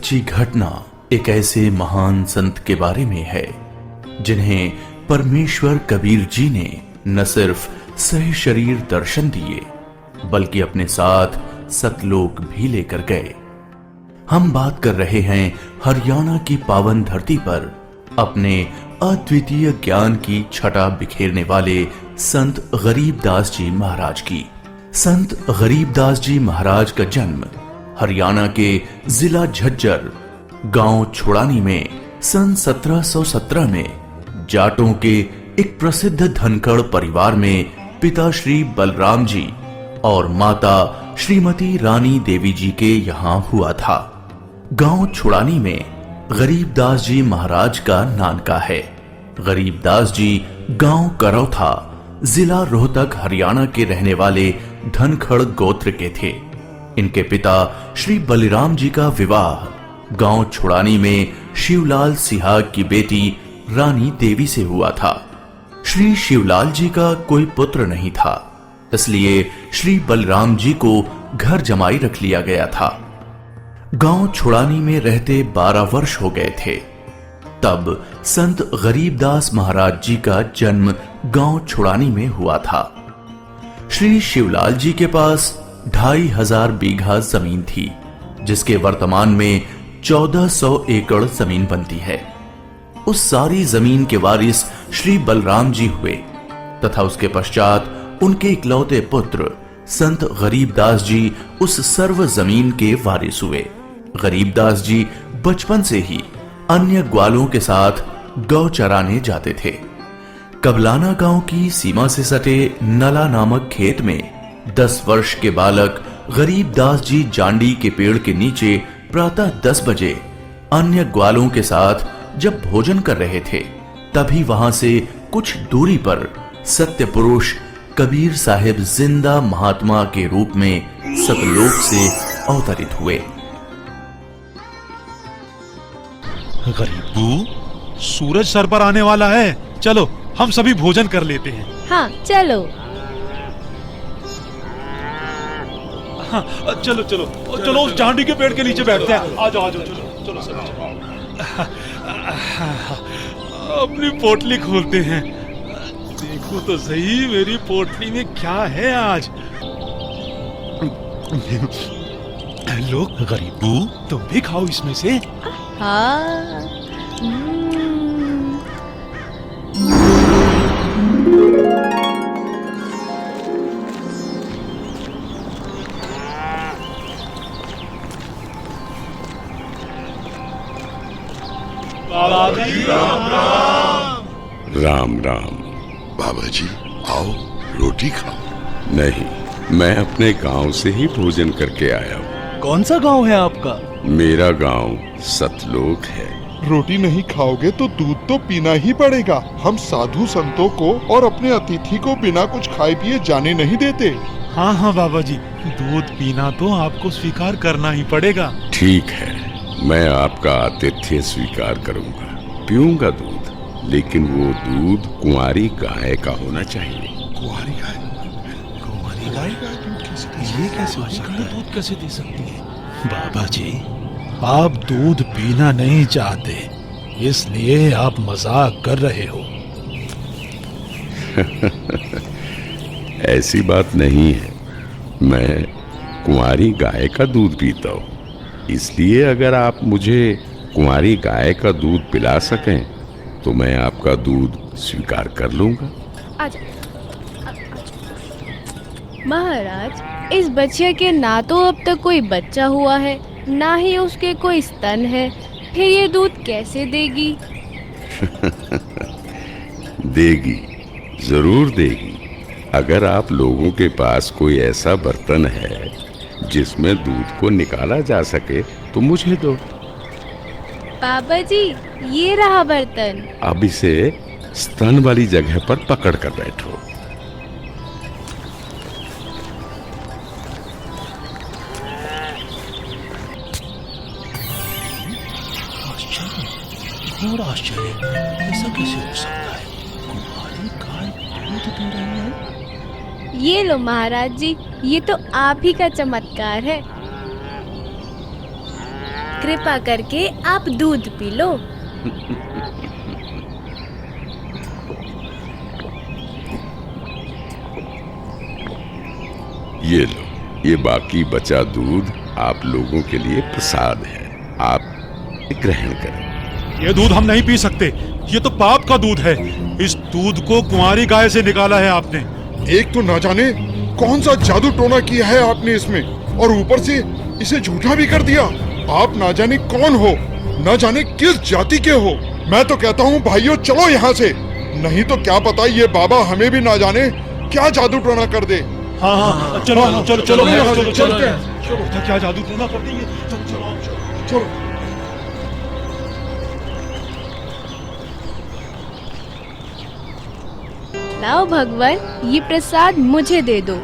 सच्ची घटना एक ऐसे महान संत के बारे में है जिन्हें परमेश्वर कबीर जी ने न सिर्फ सह शरीर दर्शन दिए बल्कि अपने साथ सतलोक भी लेकर गए। हम बात कर रहे हैं हरियाणा की पावन धरती पर अपने अद्वितीय ज्ञान की छटा बिखेरने वाले संत गरीबदास जी महाराज की। संत गरीबदास जी महाराज का जन्म हरियाणा के जिला झज्जर गांव छोड़ानी में सन 1717 में जाटों के एक प्रसिद्ध धनखड़ परिवार में पिता श्री बलराम जी और माता श्रीमती रानी देवी जी के यहाँ हुआ था। गांव छोड़ानी में गरीबदास जी महाराज का नानका है। गरीबदास जी गांव करौथा जिला रोहतक हरियाणा के रहने वाले धनखड़ गोत्र के थे। इनके पिता श्री बलिराम जी का विवाह गांव छोड़ानी में शिवलाल सिहाग की बेटी रानी देवी से हुआ था। श्री शिवलाल जी का कोई पुत्र नहीं था, इसलिए श्री बलराम जी को घर जमाई रख लिया गया था। गांव छोड़ानी में रहते 12 वर्ष हो गए थे तब संत गरीबदास महाराज जी का जन्म गांव छोड़ानी में हुआ था। श्री शिवलाल जी के पास 2500 बीघा जमीन थी, जिसके वर्तमान में 1400 एकड़ जमीन बनती है। उस सारी जमीन के वारिस श्री बलराम जी हुए तथा उसके पश्चात उनके इकलौते पुत्र संत गरीबदास जी उस सर्व जमीन के वारिस हुए। गरीबदास जी बचपन से ही अन्य ग्वालों के साथ गौ चराने जाते थे। कबलाना गांव की सीमा से सटे नला नामक खेत में 10 वर्ष के बालक गरीबदास जी जांडी के पेड़ के नीचे प्रातः 10 बजे अन्य ग्वालों के साथ जब भोजन कर रहे थे, तभी वहां से कुछ दूरी पर सत्य पुरुष कबीर साहिब जिंदा महात्मा के रूप में सतलोक से अवतरित हुए। गरीबू, सूरज सर पर आने वाला है, चलो हम सभी भोजन कर लेते हैं। हाँ चलो। हाँ, चलो चलो चलो उस जांडी के पेड़ के नीचे बैठते हैं। आ जाओ चलो चलो चलो। अपनी पोटली खोलते हैं। देखो तो सही मेरी पोटली में क्या है आज। लो गरीबू, तुम भी खाओ इसमें से। हाँ। राम राम। बाबा जी आओ, रोटी खाओ। नहीं, मैं अपने गांव से ही भोजन करके आया हूँ। कौन सा गांव है आपका? मेरा गांव सतलोक है। रोटी नहीं खाओगे तो दूध तो पीना ही पड़ेगा। हम साधु संतों को और अपने अतिथि को बिना कुछ खाए पिए जाने नहीं देते। हाँ हाँ बाबा जी, दूध पीना तो आपको स्वीकार करना ही पड़ेगा। ठीक है, मैं आपका आतिथ्य स्वीकार करूंगा, पीऊंगा दूध, लेकिन वो दूध कुंवारी गाय का होना चाहिए। कुंवारी गाय? कुंवारी गाय? ये कैसे हो सकता है? दूध कैसे दे सकती है? बाबा जी, आप दूध पीना नहीं चाहते, इसलिए आप मजाक कर रहे हो। ऐसी बात नहीं है, मैं कुंवारी गाय का दूध पीता हूँ, इसलिए अगर आप मुझे कुंवारी गाय का दूध पिला सकें तो मैं आपका दूध स्वीकार कर लूंगा। महाराज, इस बच्चे के ना तो अब तक कोई बच्चा हुआ है, ना ही उसके कोई स्तन है, फिर ये दूध कैसे देगी? देगी, जरूर देगी। अगर आप लोगों के पास कोई ऐसा बर्तन है जिसमें दूध को निकाला जा सके तो मुझे दो। बाबा जी, ये रहा बर्तन। अब इसे स्तन वाली जगह पर पकड़ कर बैठो। आश्चर्य, और आश्चर्य, ऐसा कैसे हो सकता है? कुंवारी गाय दूध दे रही है। ये लो महाराज जी, ये तो आप ही का चमत्कार है। कृपा करके आप दूध पी लो। ये लो, ये बाकी बचा दूध आप लोगों के लिए प्रसाद है, आप ग्रहण करें। ये दूध हम नहीं पी सकते, ये तो पाप का दूध है। इस दूध को कुंवारी गाय से निकाला है आपने। एक तो ना जाने कौन सा जादू टोना किया है आपने इसमें, और ऊपर से इसे झूठा भी कर दिया। आप ना जाने कौन हो, ना जाने किस जाति के हो। मैं तो कहता हूँ भाइयों चलो यहाँ से, नहीं तो क्या पता ये बाबा हमें भी ना जाने क्या जादू टोना कर दे। हाँ हाँ चलो चलो चलो चलो चलो चलो क्या जादू टोना कर देंगे। चलो चलो चलो। लाओ भगवान, ये प्रसाद मुझे दे दो,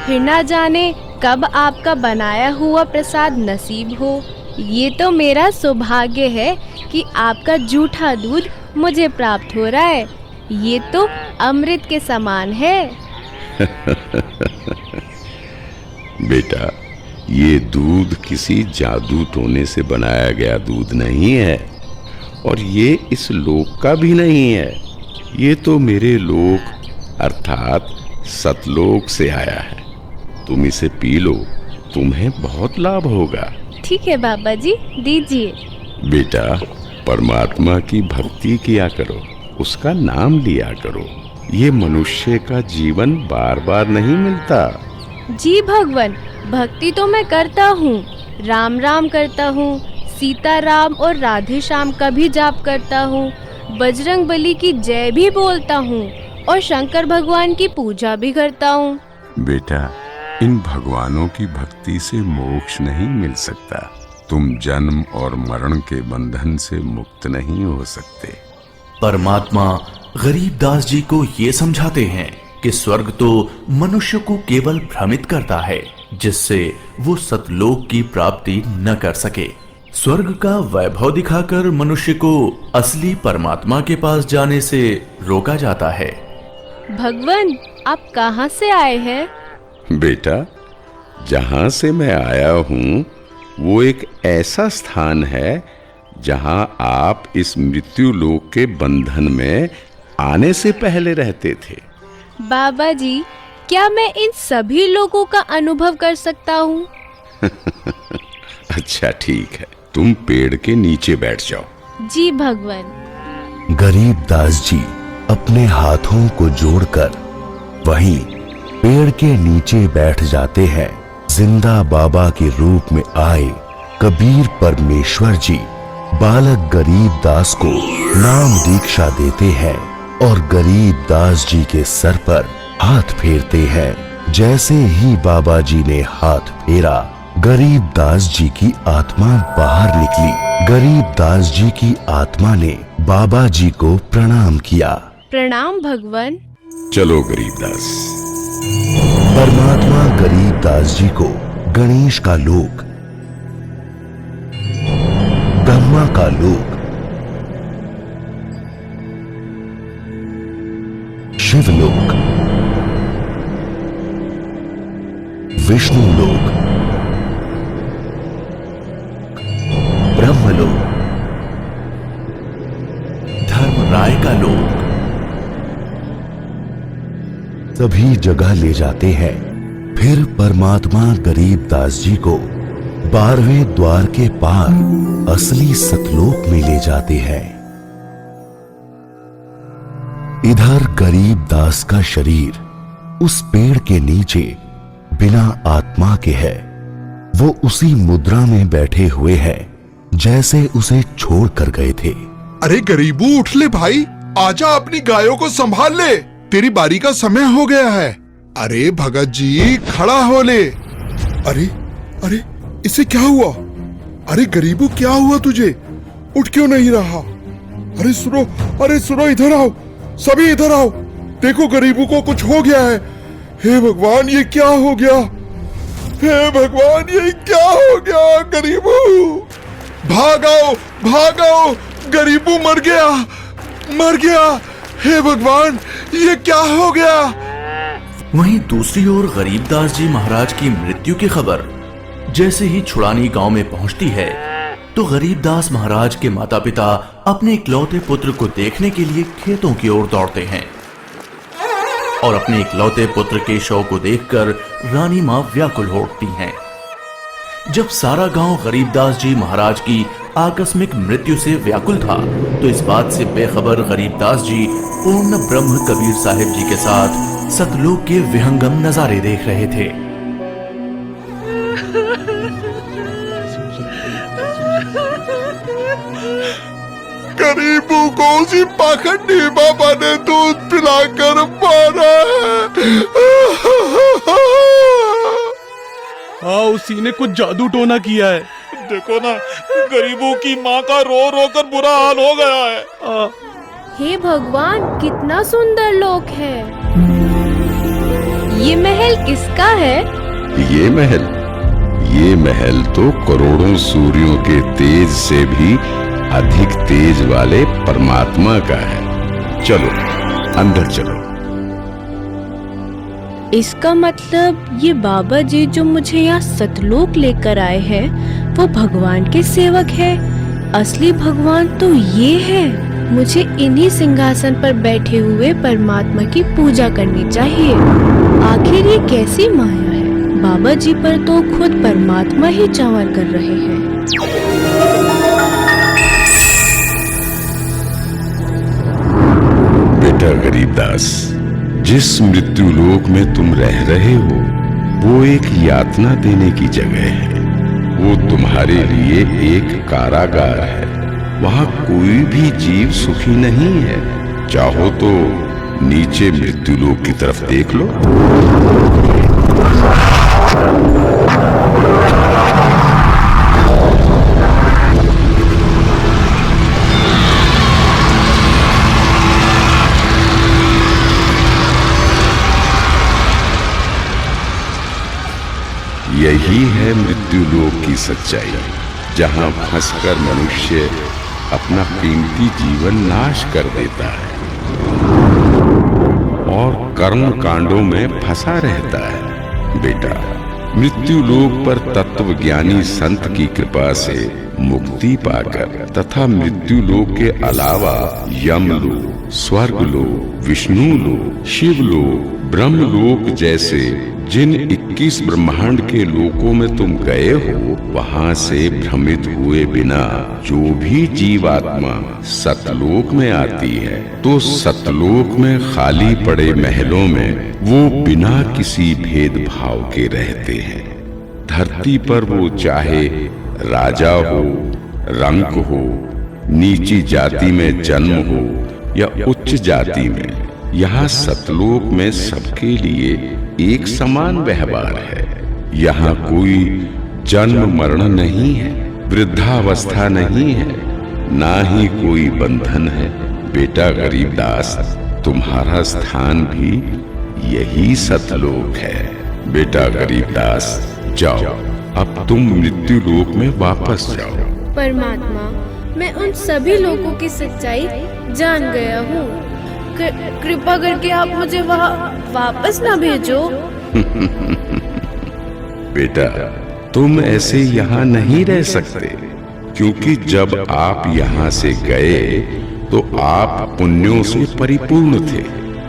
फिर ना जाने कब आपका बनाया हुआ प्रसाद नसीब हो। ये तो मेरा सौभाग्य है कि आपका जूठा दूध मुझे प्राप्त हो रहा है। ये तो अमृत के समान है। बेटा, ये दूध किसी जादू टोने से बनाया गया दूध नहीं है, और ये इस लोक का भी नहीं है। ये तो मेरे लोक अर्थात सतलोक से आया है। तुम इसे पी लो, तुम्हें बहुत लाभ होगा। ठीक है बाबा जी, दीजिए। बेटा, परमात्मा की भक्ति किया करो, उसका नाम लिया करो। ये मनुष्य का जीवन बार बार नहीं मिलता। जी भगवान, भक्ति तो मैं करता हूँ, राम राम करता हूँ, सीता राम और राधे श्याम का भी जाप करता हूँ, बजरंग बली की जय भी बोलता हूँ और शंकर भगवान की पूजा भी करता हूँ। बेटा, इन भगवानों की भक्ति से मोक्ष नहीं मिल सकता। तुम जन्म और मरण के बंधन से मुक्त नहीं हो सकते। परमात्मा गरीबदास जी को ये समझाते हैं कि स्वर्ग तो मनुष्य को केवल भ्रमित करता है, जिससे वो सतलोक की प्राप्ति न कर सके। स्वर्ग का वैभव दिखाकर मनुष्य को असली परमात्मा के पास जाने से रोका जाता है। भगवान, आप कहाँ से आए हैं? बेटा, जहां से मैं आया हूं वो एक ऐसा स्थान है जहां आप इस मृत्यु लोक के बंधन में आने से पहले रहते थे। बाबा जी, क्या मैं इन सभी लोगों का अनुभव कर सकता हूँ? अच्छा ठीक है, तुम पेड़ के नीचे बैठ जाओ। जी भगवान। गरीबदास जी अपने हाथों को जोड़कर वहीं पेड़ के नीचे बैठ जाते हैं। जिंदा बाबा के रूप में आए कबीर परमेश्वर जी बालक गरीबदास को नाम दीक्षा देते हैं और गरीबदास जी के सर पर हाथ फेरते हैं। जैसे ही बाबा जी ने हाथ फेरा, गरीबदास जी की आत्मा बाहर निकली। गरीबदास जी की आत्मा ने बाबा जी को प्रणाम किया। प्रणाम भगवान। चलो गरीबदास। परमात्मा गरीबदास जी को गणेश का लोक, ब्रह्मा का लोक, शिवलोक, विष्णु लोक, ब्रह्मलोक, धर्मराय का लोक, सभी जगह ले जाते हैं। फिर परमात्मा गरीबदास जी को 12वें द्वार के पार असली सतलोक में ले जाते हैं। इधर गरीबदास का शरीर उस पेड़ के नीचे बिना आत्मा के है। वो उसी मुद्रा में बैठे हुए हैं जैसे उसे छोड़ कर गए थे। अरे गरीबू, उठ ले भाई, आजा, अपनी गायों को संभाल ले, तेरी बारी का समय हो गया है। अरे भगत जी, खड़ा हो ले। अरे अरे, इसे क्या हुआ? अरे गरीबू, क्या हुआ तुझे? उठ क्यों नहीं रहा? अरे सुनो, अरे सुनो, इधर आओ, सभी इधर आओ। देखो गरीबू को कुछ हो गया है। हे भगवान, ये क्या हो गया? हे भगवान, ये क्या हो गया? गरीबू, भागो भागो, गरीबू मर गया, मर गया। हे भगवान, ये क्या हो गया? वहीं दूसरी ओर गरीबदास जी महाराज की मृत्यु की खबर जैसे ही छुड़ानी गांव में पहुंचती है, तो गरीबदास महाराज के माता पिता अपने इकलौते पुत्र को देखने के लिए खेतों की ओर दौड़ते हैं और अपने इकलौते पुत्र के शव को देखकर रानी मां व्याकुल हो उठती हैं। जब सारा गांव गरीबदास जी महाराज की आकस्मिक मृत्यु से व्याकुल था, तो इस बात से बेखबर गरीबदास जी पूर्ण ब्रह्म कबीर साहिब जी के साथ सतलोक के विहंगम नजारे देख रहे थे। गरीबों को उसी पाखंडी बाबा ने दूध पिलाकर मारा है। हाँ, उसी ने कुछ जादू टोना किया है। देखो ना, गरीबों की माँ का रो रो कर बुरा हाल हो गया है। हे भगवान, कितना सुंदर लोक है। ये महल किसका है? ये महल तो करोड़ों सूर्यों के तेज से भी अधिक तेज वाले परमात्मा का है। चलो अंदर चलो। इसका मतलब ये बाबा जी जो मुझे यहाँ सतलोक लेकर आए हैं वो भगवान के सेवक है। असली भगवान तो ये है। मुझे इन्हीं सिंहासन पर बैठे हुए परमात्मा की पूजा करनी चाहिए। आखिर ये कैसी माया है? बाबा जी पर तो खुद परमात्मा ही चावर कर रहे हैं। बेटा गरीबदास, जिस मृत्यु लोक में तुम रह रहे हो वो एक यातना देने की जगह है। वो तुम्हारे लिए एक कारागार है। वहाँ कोई भी जीव सुखी नहीं है। चाहो तो नीचे मृत्यु लोक की तरफ देख लो। यही है मृत्यु लोक की सच्चाई, जहां फंसकर मनुष्य अपना कीमती जीवन नाश कर देता है और कर्म कांडों में फंसा रहता है। बेटा, मृत्यु लोक पर तत्वज्ञानी संत की कृपा से मुक्ति पाकर तथा मृत्यु लोक के अलावा यमलोक, स्वर्गलोक, विष्णु लोक, शिवलोक, ब्रह्मलोक जैसे जिन 21 ब्रह्मांड के लोकों में तुम गए हो, वहां से भ्रमित हुए बिना जो भी जीवात्मा सतलोक में आती है, तो सतलोक में खाली पड़े महलों में वो बिना किसी भेदभाव के रहते हैं। धरती पर वो चाहे राजा हो, रंक हो, नीची जाति में जन्म हो या उच्च जाति में, यहाँ सतलोक में सबके लिए एक समान व्यवहार है। यहाँ कोई जन्म मरण नहीं है, वृद्धावस्था नहीं है, ना ही कोई बंधन है। बेटा गरीबदास, तुम्हारा स्थान भी यही सतलोक है। बेटा गरीबदास, जाओ, अब तुम मृत्यु लोक में वापस जाओ। परमात्मा, मैं उन सभी लोगों की सच्चाई जान गया हूँ। कृपा करके आप मुझे वहाँ वापस ना भेजो। बेटा, तुम ऐसे यहाँ नहीं रह सकते, क्योंकि जब आप यहाँ से गए तो आप पुण्यों से परिपूर्ण थे।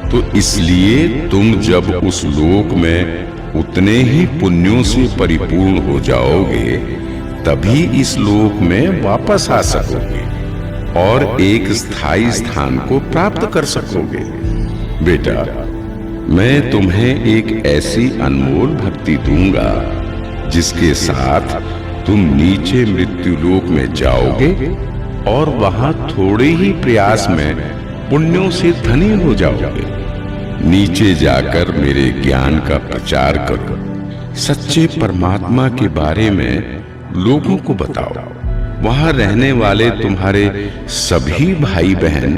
तो इसलिए तुम जब उस लोक में उतने ही पुण्यों से परिपूर्ण हो जाओगे, तभी इस लोक में वापस आ सकोगे और एक स्थायी स्थान को प्राप्त कर सकोगे। बेटा, मैं तुम्हें एक ऐसी अनमोल भक्ति दूंगा जिसके साथ तुम नीचे मृत्यु लोक में जाओगे और वहां थोड़े ही प्रयास में पुण्यों से धनी हो जाओगे। नीचे जाकर मेरे ज्ञान का प्रचार करो, सच्चे परमात्मा के बारे में लोगों को बताओ। वहां रहने वाले तुम्हारे सभी भाई बहन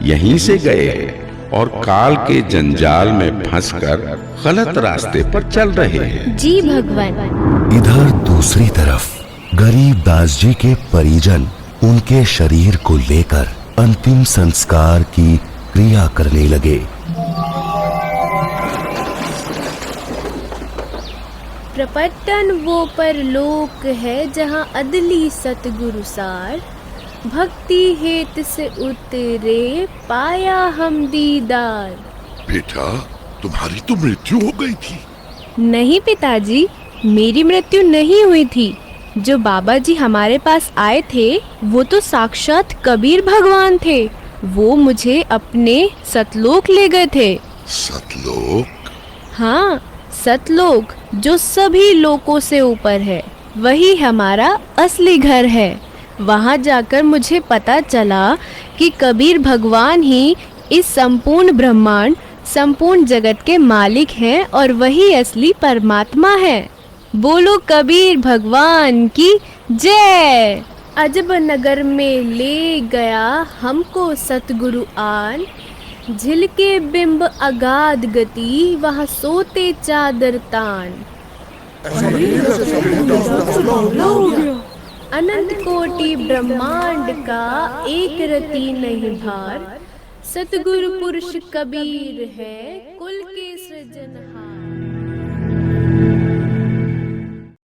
यहीं से गए हैं और काल के जंजाल में फंसकर गलत रास्ते पर चल रहे हैं। जी भगवान। इधर दूसरी तरफ गरीबदास जी के परिजन उनके शरीर को लेकर अंतिम संस्कार की क्रिया करने लगे। प्रपटन वो परलोक है जहाँ अदली सतगुरु सार, भक्ति हेत से उतरे पाया हम दीदार। बेटा, तुम्हारी तो मृत्यु हो गई थी। नहीं पिताजी, मेरी मृत्यु नहीं हुई थी। जो बाबा जी हमारे पास आए थे वो तो साक्षात कबीर भगवान थे। वो मुझे अपने सतलोक ले गए थे। सतलोक? हाँ, सतलोक जो सभी लोकों से ऊपर है, वही हमारा असली घर है। वहाँ जाकर मुझे पता चला कि कबीर भगवान ही इस संपूर्ण ब्रह्मांड, संपूर्ण जगत के मालिक हैं और वही असली परमात्मा है। बोलो कबीर भगवान की जय। अजब नगर में ले गया हमको सतगुरु आन, झिलके बिंब अगाध गति वहाँ सोते चादर तान। अनंत कोटि ब्रह्मांड का एक रति नहीं भार, सतगुरु पुरुष कबीर है कुल के सृजनहार।